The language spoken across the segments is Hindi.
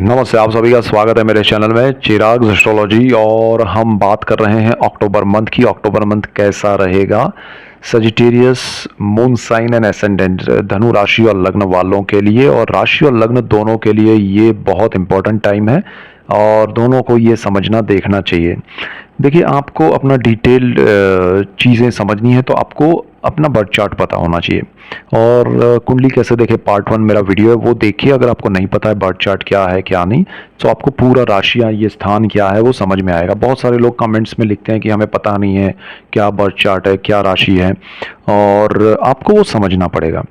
नमस्ते, आप सभी का स्वागत है मेरे चैनल में चिराग एस्ट्रोलॉजी। और हम बात कर रहे हैं अक्टूबर मंथ की। अक्टूबर मंथ कैसा रहेगा Sagittarius moon sign and ascendant धनु राशि और लग्न वालों के लिए, और राशि और लग्न दोनों के लिए ये बहुत इंपॉर्टेंट टाइम है और दोनों को ये समझना देखना चाहिए। देखिए, आपको अपना डिटेल्ड चीज़ें समझनी है तो आपको अपना बर्थ चार्ट पता होना चाहिए। और कुंडली कैसे देखे पार्ट 1 मेरा वीडियो है, वो देखिए। अगर आपको नहीं पता है बर्थ चार्ट क्या है क्या नहीं, तो आपको पूरा राशियाँ, ये स्थान क्या है, वो समझ में आएगा। बहुत सारे लोग कमेंट्स में लिखते हैं कि हमें पता नहीं है क्या बर्थ चार्ट है, क्या राशि है, और आपको वो समझना पड़ेगा,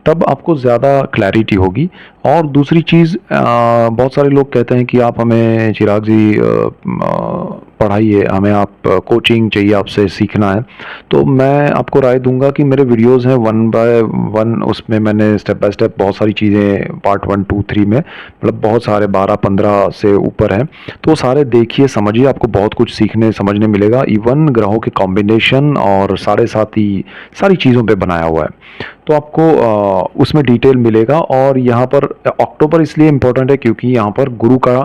तब आपको ज़्यादा क्लैरिटी होगी। और दूसरी चीज़, बहुत सारे लोग कहते हैं कि आप हमें चिराग जी पढ़ाइए, हमें आप कोचिंग चाहिए, आपसे सीखना है। तो मैं आपको राय दूंगा कि मेरे वीडियोस हैं 1 बाय 1, उसमें मैंने स्टेप बाय स्टेप बहुत सारी चीज़ें पार्ट 1 2 3 में, मतलब बहुत सारे 12-15 से ऊपर हैं, तो सारे देखिए, समझिए, आपको बहुत कुछ सीखने समझने मिलेगा। इवन ग्रहों के कॉम्बिनेशन और साढ़े साथ ही सारी चीज़ों पे बनाया हुआ है, तो आपको उसमें डिटेल मिलेगा। और यहाँ पर अक्टूबर इसलिए इम्पोर्टेंट है क्योंकि यहाँ पर गुरु का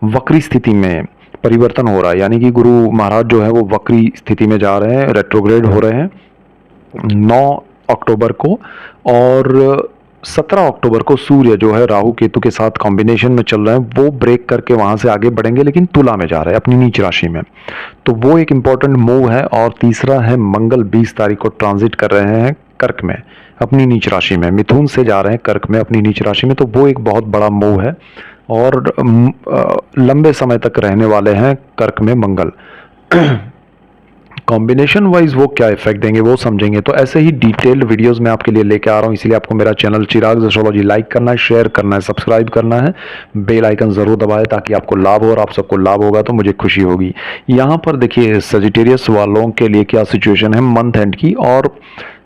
वक्री स्थिति में परिवर्तन हो रहा है, यानी कि गुरु महाराज जो है वो वक्री स्थिति में जा रहे हैं, रेट्रोग्रेड हो रहे हैं 9 अक्टूबर को। और 17 अक्टूबर को सूर्य जो है राहु केतु के साथ कॉम्बिनेशन में चल रहे हैं, वो ब्रेक करके वहां से आगे बढ़ेंगे, लेकिन तुला में जा रहे हैं अपनी नीच राशि में, तो वो एक इंपॉर्टेंट मूव है। और तीसरा है मंगल 20 तारीख को ट्रांजिट कर रहे हैं कर्क में अपनी नीच राशि में, मिथुन से जा रहे हैं कर्क में अपनी नीच राशि में, तो वो एक बहुत बड़ा मूव है। और लंबे समय तक रहने वाले हैं कर्क में मंगल। कॉम्बिनेशन वाइज वो क्या इफेक्ट देंगे वो समझेंगे। तो ऐसे ही डिटेल्ड वीडियोस मैं आपके लिए लेके आ रहा हूँ, इसलिए आपको मेरा चैनल चिराग एस्ट्रोलॉजी लाइक करना है, शेयर करना है, सब्सक्राइब करना है, बेल आइकन जरूर दबाएं ताकि आपको लाभ हो, और आप सबको लाभ होगा तो मुझे खुशी होगी। यहाँ पर देखिए सजिटेरियस वालों के लिए क्या सिचुएशन है मंथ एंड की, और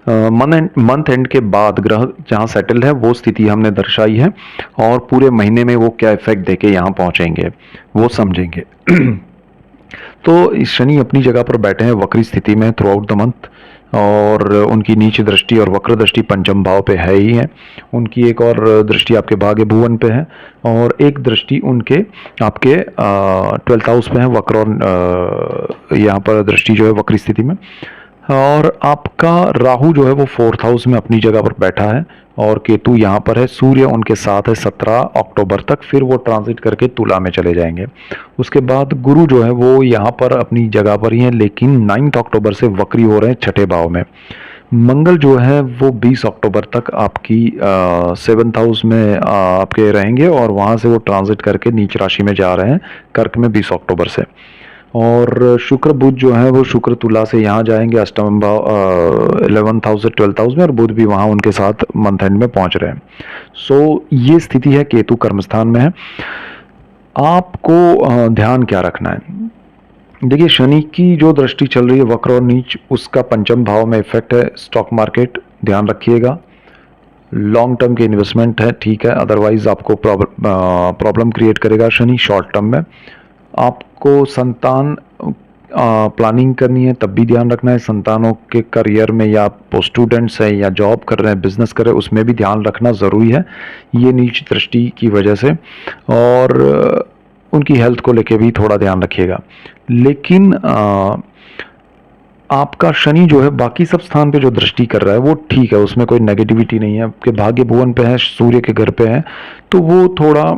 मंथ एंड के बाद ग्रह जहाँ सेटल है वो स्थिति हमने दर्शाई है, और पूरे महीने में वो क्या इफेक्ट देके यहाँ पहुंचेंगे वो समझेंगे। तो शनि अपनी जगह पर बैठे हैं वक्री स्थिति में थ्रू आउट द मंथ, और उनकी नीच दृष्टि और वक्र दृष्टि पंचम भाव पे है ही है। उनकी एक और दृष्टि आपके भाग्य भुवन पे है, और एक दृष्टि उनके आपके 12th हाउस पे है वक्र, और यहाँ पर दृष्टि जो है वक्री स्थिति में। और आपका राहु जो है वो 4th हाउस में अपनी जगह पर बैठा है, और केतु यहाँ पर है, सूर्य उनके साथ है 17 अक्टूबर तक, फिर वो ट्रांजिट करके तुला में चले जाएंगे। उसके बाद गुरु जो है वो यहाँ पर अपनी जगह पर ही है, लेकिन 9 अक्टूबर से वक्री हो रहे हैं 6ठे भाव में। मंगल जो है वो 20 अक्टूबर तक आपकी 7th हाउस में आपके रहेंगे, और वहाँ से वो ट्रांजिट करके नीच राशि में जा रहे हैं कर्क में 20 अक्टूबर से। और शुक्र बुध जो है वो शुक्र तुला से यहाँ जाएंगे अष्टम भाव 11th हाउस से 12th हाउस में, और बुध भी वहाँ उनके साथ मंथ एंड में पहुँच रहे हैं। सो ये स्थिति है, केतु कर्मस्थान में है। आपको ध्यान क्या रखना है, देखिए शनि की जो दृष्टि चल रही है वक्र और नीच, उसका पंचम भाव में इफेक्ट है। स्टॉक मार्केट ध्यान रखिएगा, लॉन्ग टर्म के इन्वेस्टमेंट है ठीक है, अदरवाइज आपको प्रॉब्लम क्रिएट करेगा शनि शॉर्ट टर्म में। आपको संतान प्लानिंग करनी है तब भी ध्यान रखना है, संतानों के करियर में, या स्टूडेंट्स हैं या जॉब कर रहे हैं, बिजनेस कर रहे हैं, उसमें भी ध्यान रखना ज़रूरी है ये नीच दृष्टि की वजह से। और उनकी हेल्थ को लेके भी थोड़ा ध्यान रखिएगा। लेकिन आपका शनि जो है बाकी सब स्थान पे जो दृष्टि कर रहा है वो ठीक है, उसमें कोई नेगेटिविटी नहीं है। आपके भाग्य भुवन पे है, सूर्य के घर पे है, तो वो थोड़ा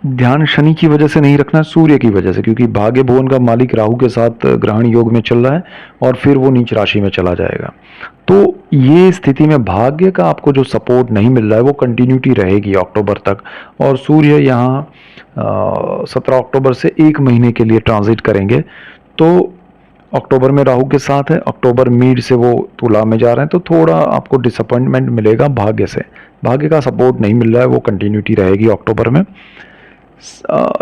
ध्यान शनि की वजह से नहीं रखना है, सूर्य की वजह से, क्योंकि भाग्य भुवन का मालिक राहु के साथ ग्रहण योग में चल रहा है, और फिर वो नीच राशि में चला जाएगा। तो ये स्थिति में भाग्य का आपको जो सपोर्ट नहीं मिल रहा है वो कंटिन्यूटी रहेगी अक्टूबर तक। और सूर्य यहाँ 17 अक्टूबर से 1 महीने के लिए ट्रांजिट करेंगे, तो अक्टूबर में राहु के साथ है, अक्टूबर मिड से वो तुला में जा रहे हैं, तो थोड़ा आपको डिसअपॉइंटमेंट मिलेगा भाग्य से, भाग्य का सपोर्ट नहीं मिल रहा है, वो कंटिन्यूटी रहेगी अक्टूबर में।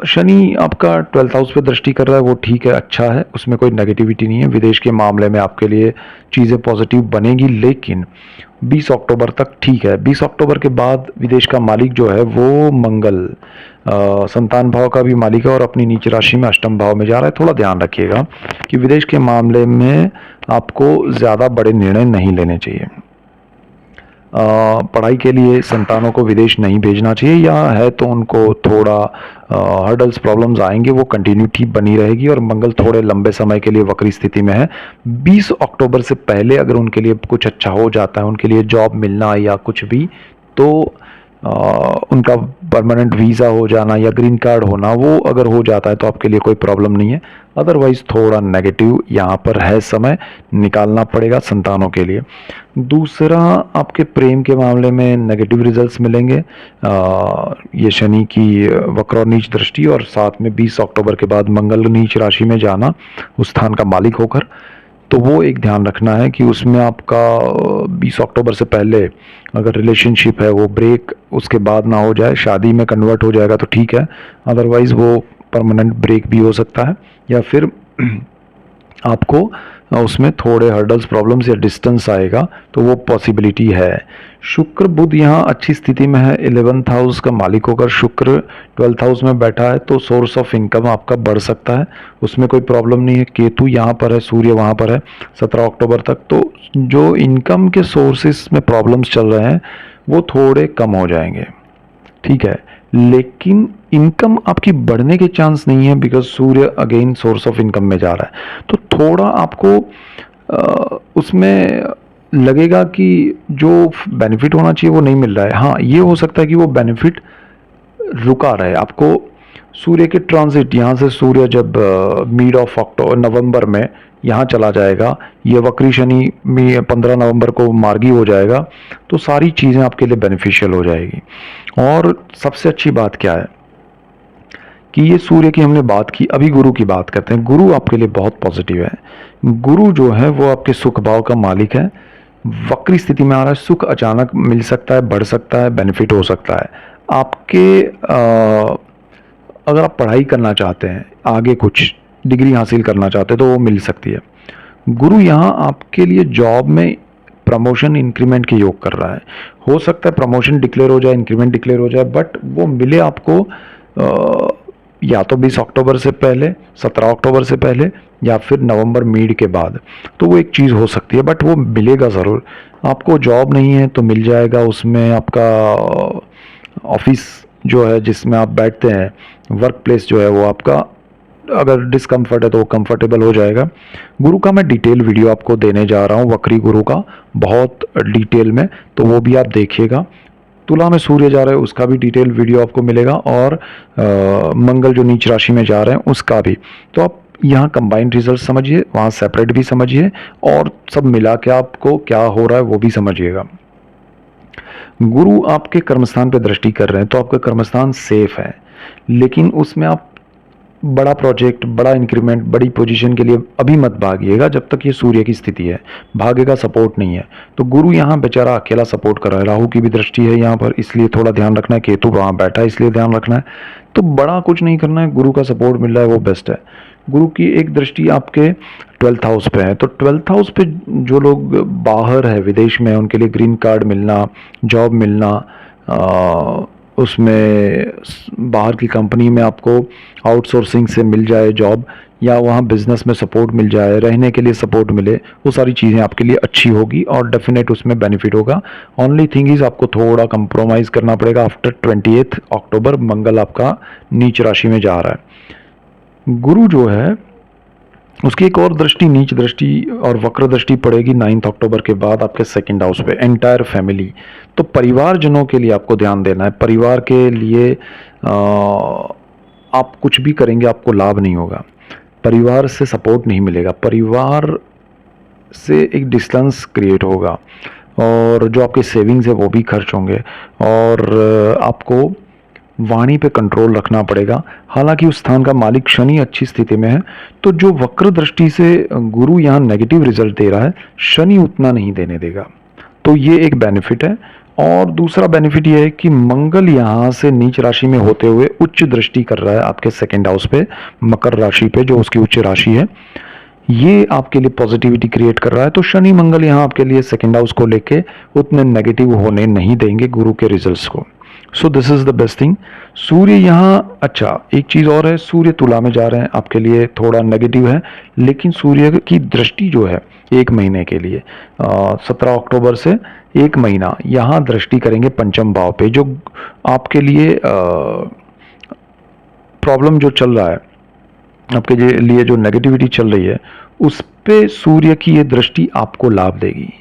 शनि आपका 12th हाउस पे दृष्टि कर रहा है, वो ठीक है, अच्छा है, उसमें कोई नेगेटिविटी नहीं है। विदेश के मामले में आपके लिए चीज़ें पॉजिटिव बनेगी, लेकिन 20 अक्टूबर तक ठीक है। 20 अक्टूबर के बाद विदेश का मालिक जो है वो मंगल संतान भाव का भी मालिक है, और अपनी नीच राशि में अष्टम भाव में जा रहा है। थोड़ा ध्यान रखिएगा कि विदेश के मामले में आपको ज़्यादा बड़े निर्णय नहीं लेने चाहिए। पढ़ाई के लिए संतानों को विदेश नहीं भेजना चाहिए, या है तो उनको थोड़ा हर्डल्स प्रॉब्लम्स आएंगे, वो कंटिन्यूटी बनी रहेगी और मंगल थोड़े लंबे समय के लिए वक्री स्थिति में है। 20 अक्टूबर से पहले अगर उनके लिए कुछ अच्छा हो जाता है, उनके लिए जॉब मिलना या कुछ भी, तो उनका परमानेंट वीज़ा हो जाना या ग्रीन कार्ड होना, वो अगर हो जाता है तो आपके लिए कोई प्रॉब्लम नहीं है। अदरवाइज थोड़ा नेगेटिव यहाँ पर है, समय निकालना पड़ेगा संतानों के लिए। दूसरा, आपके प्रेम के मामले में नेगेटिव रिजल्ट्स मिलेंगे। ये शनि की वक्र और नीच दृष्टि, और साथ में 20 अक्टूबर के बाद मंगल नीच राशि में जाना उस स्थान का मालिक होकर, तो वो एक ध्यान रखना है कि उसमें आपका 20 अक्टूबर से पहले अगर रिलेशनशिप है वो ब्रेक उसके बाद ना हो जाए। शादी में कन्वर्ट हो जाएगा तो ठीक है, अदरवाइज़ वो परमानेंट ब्रेक भी हो सकता है, या फिर आपको उसमें थोड़े हर्डल्स प्रॉब्लम्स या डिस्टेंस आएगा, तो वो पॉसिबिलिटी है। शुक्र बुध यहाँ अच्छी स्थिति में है, 11th हाउस का मालिक होकर शुक्र 12th हाउस में बैठा है, तो सोर्स ऑफ इनकम आपका बढ़ सकता है, उसमें कोई प्रॉब्लम नहीं है। केतु यहाँ पर है, सूर्य वहाँ पर है 17 अक्टूबर तक, तो जो इनकम के सोर्सेस में प्रॉब्लम्स चल रहे हैं वो थोड़े कम हो जाएंगे, ठीक है। लेकिन इनकम आपकी बढ़ने के चांस नहीं है, because Surya again source of income में जा रहा है, तो थोड़ा आपको उसमें लगेगा कि जो बेनिफिट होना चाहिए वो नहीं मिल रहा है। हाँ, ये हो सकता है कि वो बेनिफिट रुका रहे आपको। सूर्य के ट्रांजिट, यहाँ से सूर्य जब मिड ऑफ अक्टूबर नवंबर में यहाँ चला जाएगा, ये वक्री शनि में 15 नवंबर को मार्गी हो जाएगा, तो सारी चीज़ें आपके लिए बेनिफिशियल हो जाएगी। और सबसे अच्छी बात क्या है कि ये सूर्य की हमने बात की, अभी गुरु की बात करते हैं। गुरु आपके लिए बहुत पॉजिटिव है। गुरु जो है वो आपके सुख भाव का मालिक है, वक्री स्थिति में आ रहा है, सुख अचानक मिल सकता है, बढ़ सकता है, बेनिफिट हो सकता है आपके। अगर आप पढ़ाई करना चाहते हैं, आगे कुछ डिग्री हासिल करना चाहते हैं, तो वो मिल सकती है। गुरु यहाँ आपके लिए जॉब में प्रमोशन इंक्रीमेंट के योग कर रहा है। हो सकता है प्रमोशन डिक्लेयर हो जाए, इंक्रीमेंट डिक्लेयर हो जाए, बट वो मिले आपको या तो 20 अक्टूबर से पहले, 17 अक्टूबर से पहले, या फिर नवंबर मिड के बाद, तो वो एक चीज़ हो सकती है, बट वो मिलेगा ज़रूर। आपको जॉब नहीं है तो मिल जाएगा, उसमें आपका ऑफिस जो है जिसमें आप बैठते हैं, वर्क प्लेस जो है वो आपका अगर डिस्कम्फर्ट है तो वो कंफर्टेबल हो जाएगा। गुरु का मैं डिटेल वीडियो आपको देने जा रहा हूँ, वक्री गुरु का, बहुत डिटेल में, तो वो भी आप देखिएगा। तुला में सूर्य जा रहे हैं उसका भी डिटेल वीडियो आपको मिलेगा, और मंगल जो नीच राशि में जा रहे हैं उसका भी। तो आप यहाँ कंबाइंड रिजल्ट समझिए, वहाँ सेपरेट भी समझिए, और सब मिला के आपको क्या हो रहा है वो भी समझिएगा। गुरु आपके कर्मस्थान पे दृष्टि कर रहे हैं, तो आपका कर्मस्थान सेफ है, लेकिन उसमें आप बड़ा प्रोजेक्ट, बड़ा इंक्रीमेंट, बड़ी पोजीशन के लिए अभी मत भागिएगा जब तक ये सूर्य की स्थिति है। भाग्य का सपोर्ट नहीं है, तो गुरु यहाँ बेचारा अकेला सपोर्ट कर रहा है। राहु की भी दृष्टि है यहाँ पर, इसलिए थोड़ा ध्यान रखना है। केतु वहाँ बैठा है, इसलिए ध्यान रखना है। तो बड़ा कुछ नहीं करना है, गुरु का सपोर्ट मिल रहा है वो बेस्ट है। गुरु की एक दृष्टि आपके 12th हाउस पे है, तो 12th हाउस पे जो लोग बाहर है, विदेश में है, उनके लिए ग्रीन कार्ड मिलना, जॉब मिलना, उसमें बाहर की कंपनी में आपको आउटसोर्सिंग से मिल जाए जॉब, या वहाँ बिजनेस में सपोर्ट मिल जाए, रहने के लिए सपोर्ट मिले, वो सारी चीज़ें आपके लिए अच्छी होगी और डेफिनेट उसमें बेनिफिट होगा। ओनली थिंग इज़ आपको थोड़ा कंप्रोमाइज़ करना पड़ेगा। आफ्टर 28 अक्टूबर मंगल आपका नीच राशि में जा रहा है। गुरु जो है उसकी एक और दृष्टि, नीच दृष्टि और वक्र दृष्टि पड़ेगी 9 अक्टूबर के बाद आपके सेकंड हाउस पे, एंटायर फैमिली। तो परिवारजनों के लिए आपको ध्यान देना है। परिवार के लिए आप कुछ भी करेंगे आपको लाभ नहीं होगा, परिवार से सपोर्ट नहीं मिलेगा, परिवार से एक डिस्टेंस क्रिएट होगा, और जो आपके सेविंग्स है वो भी खर्च होंगे, और आपको वाणी पे कंट्रोल रखना पड़ेगा। हालांकि उस स्थान का मालिक शनि अच्छी स्थिति में है, तो जो वक्र दृष्टि से गुरु यहाँ नेगेटिव रिजल्ट दे रहा है, शनि उतना नहीं देने देगा, तो ये एक बेनिफिट है। और दूसरा बेनिफिट ये है कि मंगल यहाँ से नीच राशि में होते हुए उच्च दृष्टि कर रहा है आपके सेकंड हाउस पे, मकर राशि पे, जो उसकी उच्च राशि है। ये आपके लिए पॉजिटिविटी क्रिएट कर रहा है, तो शनि मंगल यहाँ आपके लिए सेकंड हाउस को लेके उतने नेगेटिव होने नहीं देंगे गुरु के रिजल्ट्स को। So this is the best thing. सूर्य यहाँ, अच्छा एक चीज़ और है, सूर्य तुला में जा रहे हैं, आपके लिए थोड़ा नेगेटिव है, लेकिन सूर्य की दृष्टि जो है एक महीने के लिए 17 अक्टूबर से एक महीना यहाँ दृष्टि करेंगे पंचम भाव पे, जो आपके लिए प्रॉब्लम जो चल रहा है, आपके लिए जो नेगेटिविटी चल रही है, उस पे सूर्य की ये दृष्टि आपको लाभ देगी।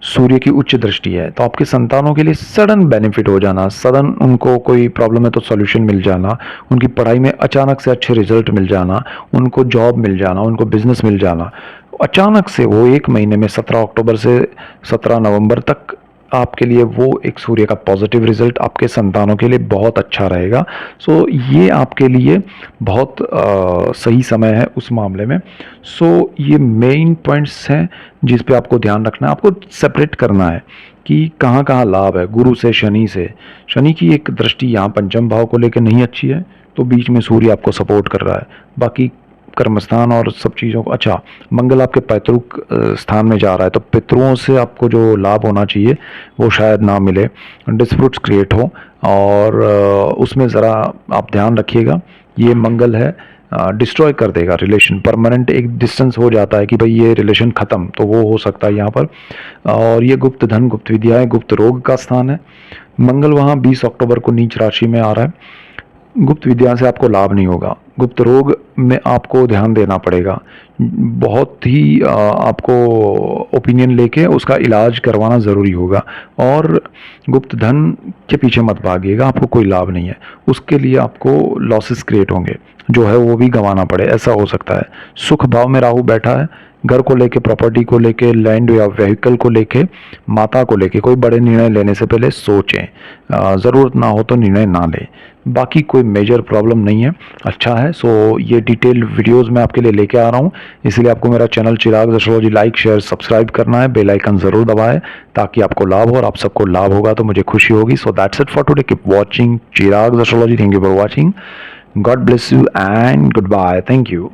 सूर्य की उच्च दृष्टि है तो आपके संतानों के लिए सडन बेनिफिट हो जाना, सडन उनको कोई प्रॉब्लम है तो सॉल्यूशन मिल जाना, उनकी पढ़ाई में अचानक से अच्छे रिजल्ट मिल जाना, उनको जॉब मिल जाना, उनको बिजनेस मिल जाना। अचानक से वो एक महीने में 17 अक्टूबर से 17 नवंबर तक आपके लिए वो एक सूर्य का पॉजिटिव रिजल्ट आपके संतानों के लिए बहुत अच्छा रहेगा। सो ये आपके लिए बहुत सही समय है उस मामले में। सो ये मेन पॉइंट्स हैं जिस पे आपको ध्यान रखना है, आपको सेपरेट करना है कि कहाँ कहाँ लाभ है। गुरु से, शनि से, शनि की एक दृष्टि यहाँ पंचम भाव को लेकर नहीं अच्छी है, तो बीच में सूर्य आपको सपोर्ट कर रहा है। बाकी कर्मस्थान और सब चीज़ों को, अच्छा मंगल आपके पैतृक स्थान में जा रहा है, तो पितरों से आपको जो लाभ होना चाहिए वो शायद ना मिले, डिस्प्यूट्स क्रिएट हो, और उसमें ज़रा आप ध्यान रखिएगा। ये मंगल है, डिस्ट्रॉय कर देगा रिलेशन, परमानेंट एक डिस्टेंस हो जाता है कि भाई ये रिलेशन ख़त्म, तो वो हो सकता है यहाँ पर। और ये गुप्त धन, गुप्त विद्याएं, गुप्त रोग का स्थान है। मंगल वहाँ 20 अक्टूबर को नीच राशि में आ रहा है। गुप्त विद्या से आपको लाभ नहीं होगा, गुप्त रोग में आपको ध्यान देना पड़ेगा, बहुत ही आपको ओपिनियन लेके उसका इलाज करवाना ज़रूरी होगा। और गुप्त धन के पीछे मत भागिएगा, आपको कोई लाभ नहीं है, उसके लिए आपको लॉसेस क्रिएट होंगे, जो है वो भी गंवाना पड़े, ऐसा हो सकता है। सुख भाव में राहु बैठा है, घर को लेके, प्रॉपर्टी को लेके, लैंड या व्हीकल को लेके, माता को लेके कोई बड़े निर्णय लेने से पहले सोचें, ज़रूरत ना हो तो निर्णय ना लें। बाकी कोई मेजर प्रॉब्लम नहीं है, अच्छा है। सो ये डिटेल वीडियोस मैं आपके लिए लेके आ रहा हूँ, इसलिए आपको मेरा चैनल चिराग एस्ट्रोलॉजी लाइक, शेयर, सब्सक्राइब करना है, बेल आइकन ज़रूर दबाएं ताकि आपको लाभ हो, और आप सबको लाभ होगा तो मुझे खुशी होगी। So that's it for today, keep watching Chirag astrology. Thank you for watching, God bless you and goodbye, thank you.